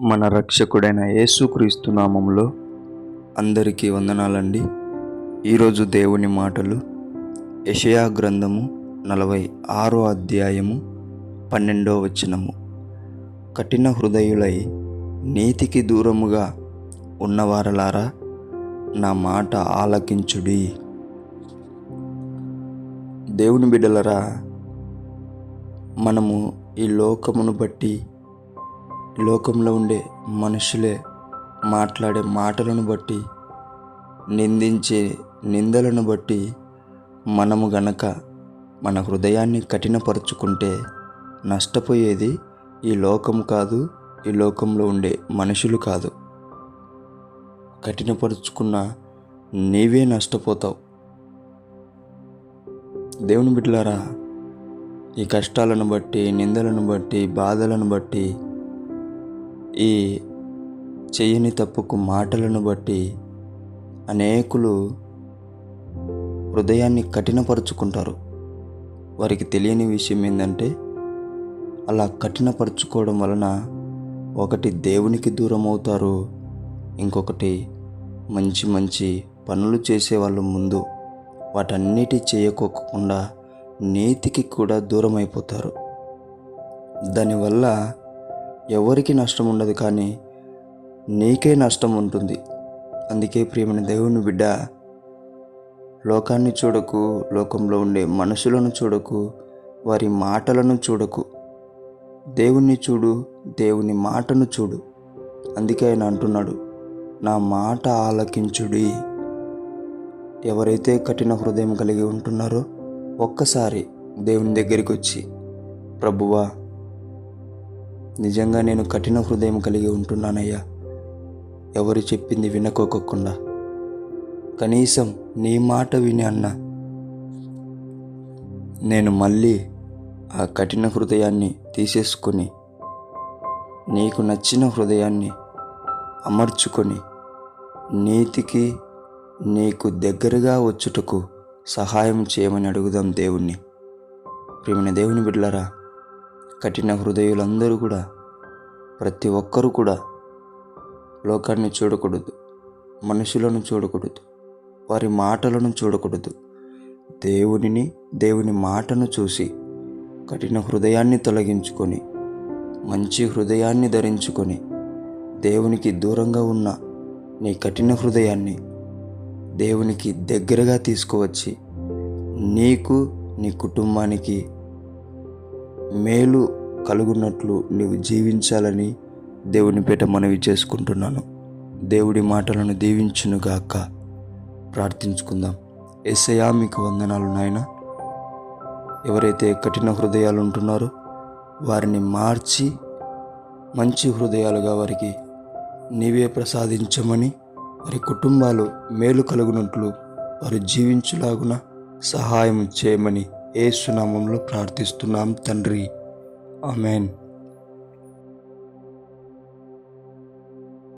మన రక్షకుడైన యేసుక్రీస్తు నామములో అందరికీ వందనాలండి. ఈరోజు దేవుని మాటలు యెషయా గ్రంథము 46వ అధ్యాయము 12వ వచనము. కఠిన హృదయులై నీతికి దూరముగా ఉన్నవారలారా, నా మాట ఆలకించుడి. దేవుని బిడ్డలరా, మనము ఈ లోకమును బట్టి, లోకంలో ఉండే మనుషులే మాట్లాడే మాటలను బట్టి, నిందించే నిందలను బట్టి మనము గనక మన హృదయాన్ని కఠినపరుచుకుంటే నష్టపోయేది ఈ లోకం కాదు, ఈ లోకంలో ఉండే మనుషులు కాదు. కఠినపరుచుకున్న నీవే నష్టపోతావు. దేవుని బిడ్డలారా, ఈ కష్టాలను బట్టి, నిందలను బట్టి, బాధలను బట్టి, ఈ చెయ్యని తప్పుకు మాటలను బట్టి అనేకులు హృదయాన్ని కఠినపరుచుకుంటారు. వారికి తెలియని విషయం ఏంటంటే, అలా కఠినపరుచుకోవడం వలన ఒకటి దేవునికి దూరం అవుతారు, ఇంకొకటి మంచి మంచి పనులు చేసేవాళ్ళు ముందు వాటన్నిటి చేయకోకుండా నీతికి కూడా దూరం అయిపోతారు. దానివల్ల ఎవరికి నష్టం ఉండదు, కానీ నీకే నష్టం ఉంటుంది. అందుకే ప్రియమైన దేవుని బిడ్డ, లోకాన్ని చూడకు, లోకంలో ఉండే మనుషులను చూడకు, వారి మాటలను చూడకు, దేవుణ్ణి చూడు, దేవుని మాటను చూడు. అందుకే ఆయన అంటున్నాడు, నా మాట ఆలకించుడి. ఎవరైతే కఠిన హృదయం కలిగి ఉంటున్నారో ఒక్కసారి దేవుని దగ్గరికి వచ్చి, ప్రభువా, నిజంగా నేను కఠిన హృదయం కలిగి ఉంటున్నానయ్యా, ఎవరు చెప్పింది వినకోకుండా కనీసం నీ మాట విని అన్నా నేను మళ్ళీ ఆ కఠిన హృదయాన్ని తీసేసుకొని నీకు నచ్చిన హృదయాన్ని అమర్చుకొని నీతికి నీకు దగ్గరగా వచ్చుటకు సహాయం చేయమని అడుగుదాం దేవుణ్ణి. ప్రియమైన దేవుని బిడ్డలారా, కఠిన హృదయులందరూ కూడా, ప్రతి ఒక్కరూ కూడా లోకాన్ని చూడకూడదు, మనుషులను చూడకూడదు, వారి మాటలను చూడకూడదు. దేవుని మాటను చూసి కఠిన హృదయాన్ని తొలగించుకొని మంచి హృదయాన్ని ధరించుకొని దేవునికి దూరంగా ఉన్న నీ కఠిన హృదయాన్ని దేవునికి దగ్గరగా తీసుకువచ్చి నీకు, నీ కుటుంబానికి మేలు కలుగున్నట్లు నీవు జీవించాలని దేవుని పేట మనవి చేసుకుంటున్నాను. దేవుడి మాటలను దీవించునుగాక. ప్రార్థించుకుందాం. యేసయ్యా, మీకు వందనాలు నాయనా. ఎవరైతే కఠిన హృదయాలు ఉంటున్నారో వారిని మార్చి మంచి హృదయాలుగా వారికి నీవే ప్రసాదించమని, వారి కుటుంబాలు మేలు కలుగునట్లు వారు జీవించులాగున సహాయం చేయమని యేసు నామములో ప్రార్థిస్తున్నాం తండ్రి. ఆమేన్.